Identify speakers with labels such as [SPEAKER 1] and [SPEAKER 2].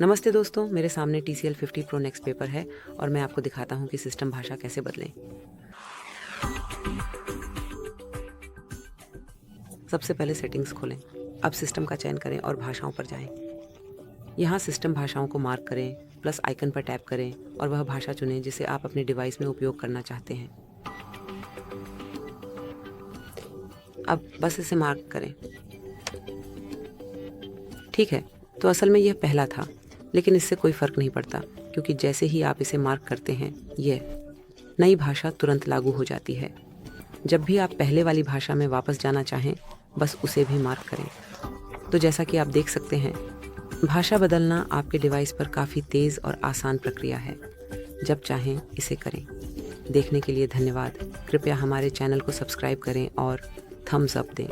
[SPEAKER 1] नमस्ते दोस्तों, मेरे सामने TCL 50 Pro NxtPaper है और मैं आपको दिखाता हूँ कि सिस्टम भाषा कैसे बदलें। सबसे पहले सेटिंग्स खोलें। अब सिस्टम का चयन करें और भाषाओं पर जाएं। यहाँ सिस्टम भाषाओं को मार्क करें, प्लस आइकन पर टैप करें और वह भाषा चुनें जिसे आप अपने डिवाइस में उपयोग करना चाहते हैं। अब बस इसे मार्क करें। ठीक है, तो असल में यह पहला था, लेकिन इससे कोई फ़र्क नहीं पड़ता क्योंकि जैसे ही आप इसे मार्क करते हैं, यह नई भाषा तुरंत लागू हो जाती है। जब भी आप पहले वाली भाषा में वापस जाना चाहें, बस उसे भी मार्क करें। तो जैसा कि आप देख सकते हैं, भाषा बदलना आपके डिवाइस पर काफ़ी तेज़ और आसान प्रक्रिया है। जब चाहें इसे करें। देखने के लिए धन्यवाद। कृपया हमारे चैनल को सब्सक्राइब करें और थम्स अप दें।